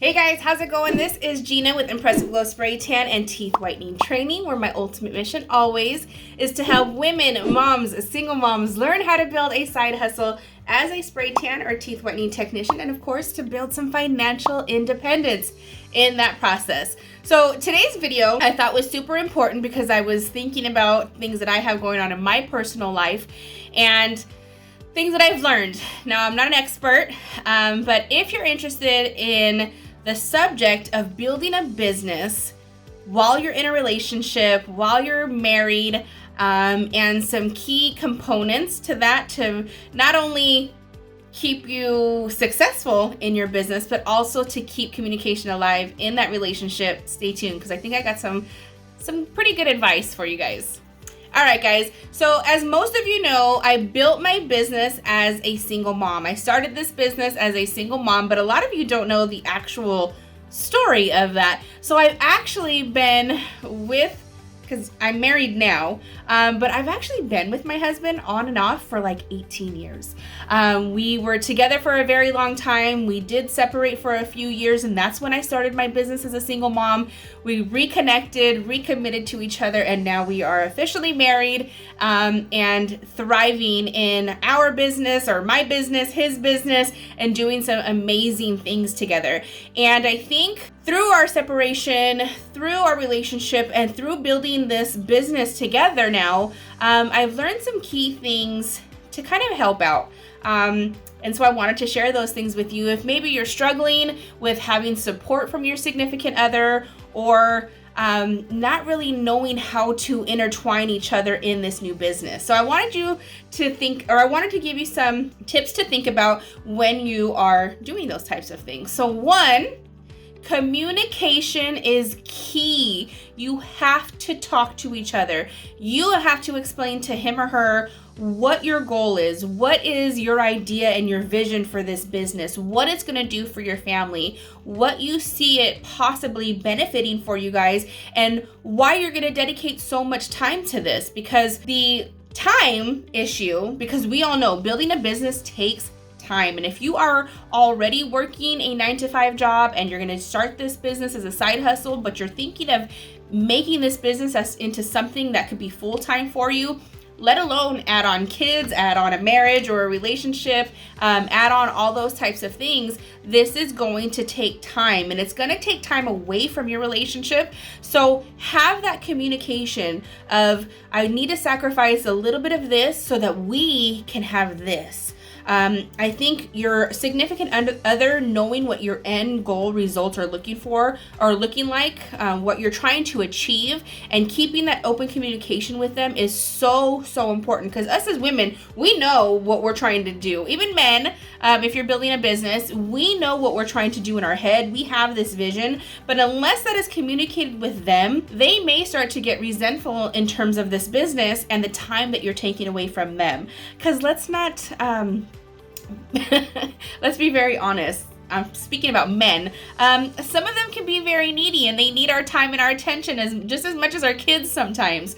Hey guys, how's it going? This is Gina with Impressive Glow Spray Tan and Teeth Whitening Training, where my ultimate mission always is to help women, moms, single moms learn how to build a side hustle as a spray tan or teeth whitening technician, and of course to build some financial independence in that process. So today's video I thought was super important because I was thinking about things that I have going on in my personal life and things that I've learned. Now, I'm not an expert, but if you're interested in the subject of building a business while you're in a relationship, while you're married, and some key components to that to not only keep you successful in your business, but also to keep communication alive in that relationship, stay tuned because I think I got some pretty good advice for you guys. All right, guys. So as most of you know, I built my business as a single mom. I started this business as a single mom, but a lot of you don't know the actual story of that. So I've actually been because I'm married now, but I've actually been with my husband on and off for like 18 years. We were together for a very long time. We did separate for a few years, and that's when I started my business as a single mom. We reconnected, recommitted to each other, and now we are officially married and thriving in our business, or my business, his business, and doing some amazing things together. And I think through our separation, through our relationship, and through building this business together now, I've learned some key things to kind of help out. And so I wanted to share those things with you. If maybe you're struggling with having support from your significant other, or not really knowing how to intertwine each other in this new business. So I wanted you to think, or I wanted to give you some tips to think about when you are doing those types of things. So one, communication is key. You have to talk to each other. You have to explain to him or her what your goal is, what is your idea and your vision for this business, what it's going to do for your family, what you see it possibly benefiting for you guys, and why you're going to dedicate so much time to this. Because the time issue, because we all know building a business takes time. And if you are already working a 9-to-5 job and you're going to start this business as a side hustle, but you're thinking of making this business into something that could be full-time for you, let alone add on kids, add on a marriage or a relationship, add on all those types of things, this is going to take time, and it's going to take time away from your relationship. So have that communication of, I need to sacrifice a little bit of this so that we can have this. I think your significant other knowing what your end goal results are looking for, or looking like, what you're trying to achieve, and keeping that open communication with them is so important. Because us as women, we know what we're trying to do. Even men, if you're building a business, we know what we're trying to do in our head. We have this vision, but unless that is communicated with them, they may start to get resentful in terms of this business and the time that you're taking away from them. Because let's not, let's be very honest. I'm speaking about men. Some of them can be very needy, and they need our time and our attention just as much as our kids sometimes.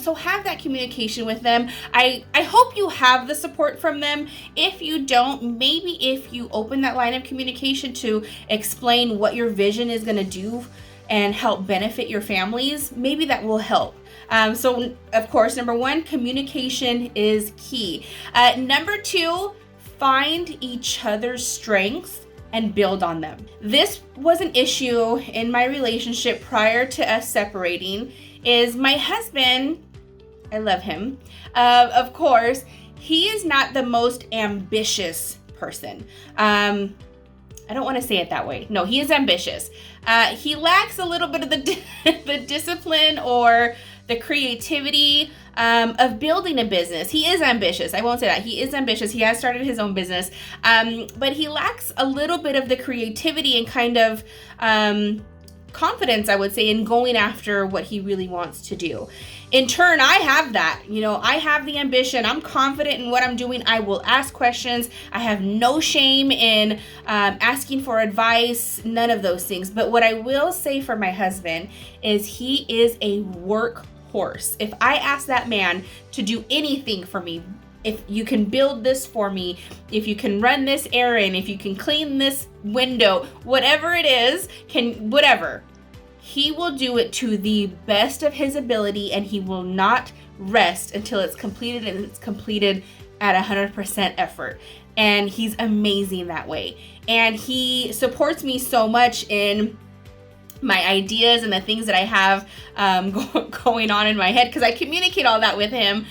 So have that communication with them. I hope you have the support from them. If you don't, maybe if you open that line of communication to explain what your vision is going to do and help benefit your families, maybe that will help. So of course, number one, communication is key. Number two, find each other's strengths and build on them. This was an issue in my relationship prior to us separating. Is my husband, I love him, of course, he is not the most ambitious person. I don't want to say it that way. No, he is ambitious. He lacks a little bit of the discipline or the creativity of building a business. He is ambitious. I won't say that. He is ambitious. He has started his own business. But he lacks a little bit of the creativity and kind of confidence, I would say, in going after what he really wants to do. In turn, I have that. I have the ambition. I'm confident in what I'm doing. I will ask questions. I have no shame in asking for advice, none of those things. But what I will say for my husband is he is a workhorse. If I ask that man to do anything for me, if you can build this for me, if you can run this errand, if you can clean this window, whatever it is, whatever. He will do it to the best of his ability, and he will not rest until it's completed, and it's completed at 100% effort. And he's amazing that way. And he supports me so much in my ideas and the things that I have going on in my head, because I communicate all that with him.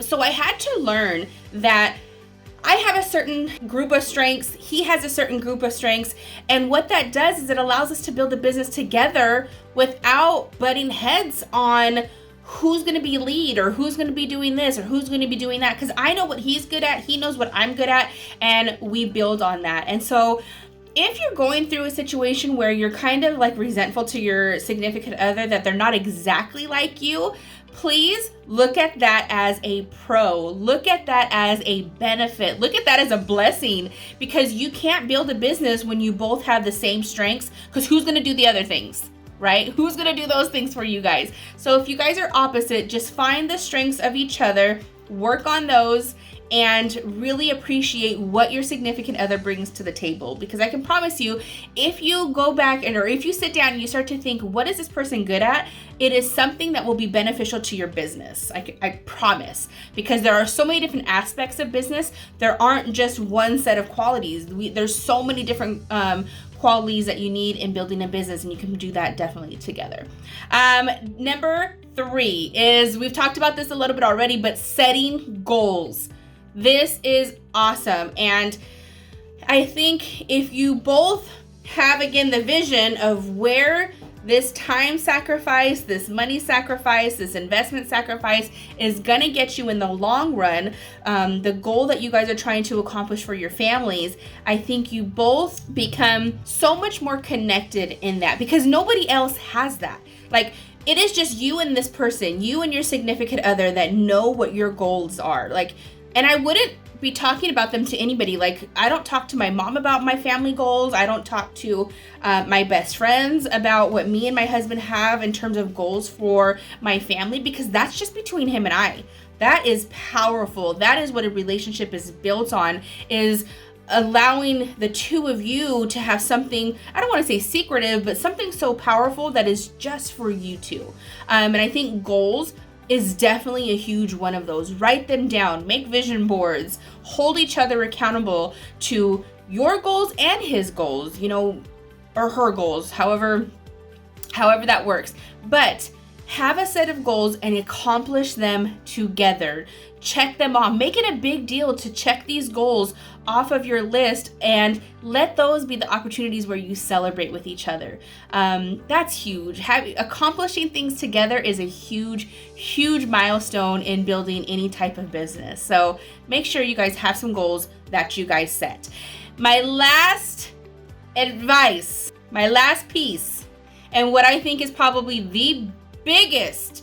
So I had to learn that I have a certain group of strengths, he has a certain group of strengths, and what that does is it allows us to build a business together without butting heads on who's going to be lead, or who's going to be doing this, or who's going to be doing that, because I know what he's good at, he knows what I'm good at, and we build on that. And so if you're going through a situation where you're kind of like resentful to your significant other that they're not exactly like you, please look at that as a pro. Look at that as a benefit. Look at that as a blessing, because you can't build a business when you both have the same strengths, because who's going to do the other things, right? Who's going to do those things for you guys? So if you guys are opposite, just find the strengths of each other, work on those, and really appreciate what your significant other brings to the table. Because I can promise you, if you go back or if you sit down and you start to think, what is this person good at? It is something that will be beneficial to your business. I promise. Because there are so many different aspects of business. There aren't just one set of qualities. There's so many different qualities that you need in building a business, and you can do that definitely together. Number 3 is, we've talked about this a little bit already, but setting goals. This is awesome. And I think if you both have, again, the vision of where this time sacrifice, this money sacrifice, this investment sacrifice is going to get you in the long run, the goal that you guys are trying to accomplish for your families, I think you both become so much more connected in that, because nobody else has that. Like, it is just you and this person, you and your significant other, that know what your goals are. Like, and I wouldn't be talking about them to anybody. Like, I don't talk to my mom about my family goals. I don't talk to my best friends about what me and my husband have in terms of goals for my family, because that's just between him and I. That is powerful. That is what a relationship is built on, is allowing the two of you to have something, I don't want to say secretive, but something so powerful that is just for you two. And I think goals is definitely a huge one of those. Write them down, make vision boards, hold each other accountable to your goals and his goals, or her goals, however that works. But have a set of goals and accomplish them together. Check them off. Make it a big deal to check these goals off of your list, and let those be the opportunities where you celebrate with each other. That's huge. Accomplishing things together is a huge, huge milestone in building any type of business. So make sure you guys have some goals that you guys set. My last advice, my last piece, and what I think is probably the biggest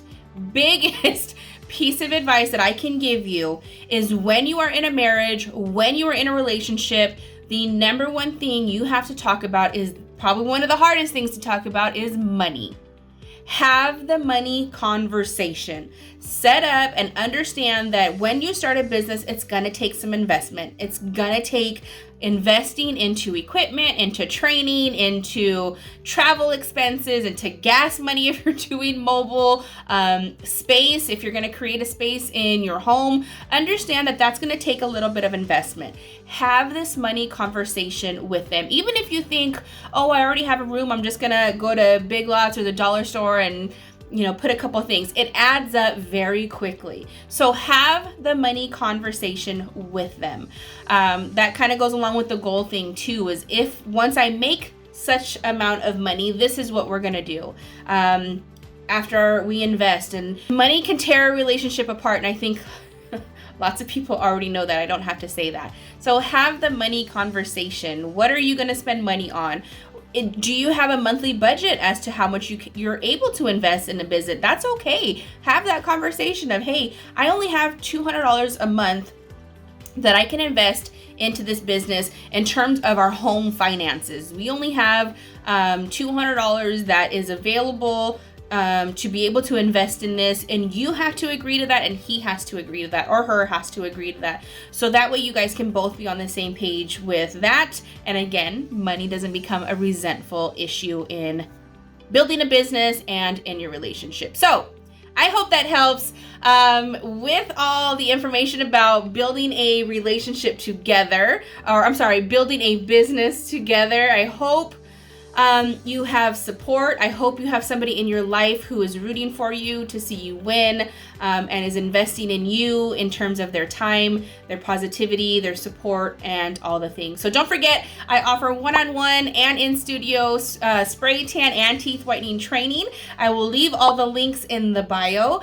piece of advice that I can give you is, when you are in a marriage, when you are in a relationship, the number one thing you have to talk about, is probably one of the hardest things to talk about, is money. Have the money conversation. Set up and understand that when you start a business, it's going to take some investment. It's going to take investing into equipment, into training, into travel expenses, into gas money if you're doing mobile, space if you're going to create a space in your home. Understand that that's going to take a little bit of investment. Have this money conversation with them. Even if you think, oh, I already have a room, I'm just going to go to Big Lots or the dollar store and put a couple things. It adds up very quickly. So have the money conversation with them. That kind of goes along with the goal thing too, is if once I make such amount of money, this is what we're going to do. After we invest, and money can tear a relationship apart. And I think lots of people already know that. I don't have to say that. So have the money conversation. What are you going to spend money on? Do you have a monthly budget as to how much you're able to invest in a business? That's okay. Have that conversation of, hey, I only have $200 a month that I can invest into this business in terms of our home finances. We only have $200 that is available to be able to invest in this, and you have to agree to that, and he has to agree to that, or her has to agree to that. So that way you guys can both be on the same page with that. And again, money doesn't become a resentful issue in building a business and in your relationship. So I hope that helps with all the information about building a relationship together, or I'm sorry, building a business together. I hope you have support. I hope you have somebody in your life who is rooting for you to see you win, and is investing in you in terms of their time, their positivity, their support, and all the things. So don't forget, I offer one-on-one and in-studio spray tan and teeth whitening training. I will leave all the links in the bio.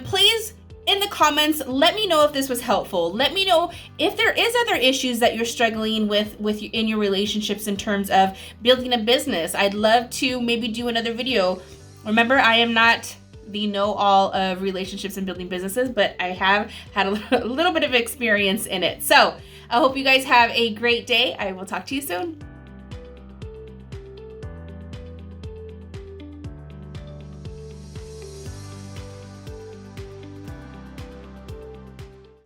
Please, in the comments, let me know if this was helpful. Let me know if there is other issues that you're struggling with in your relationships in terms of building a business. I'd love to maybe do another video. Remember, I am not the know-all of relationships and building businesses, but I have had a little bit of experience in it. So I hope you guys have a great day. I will talk to you soon.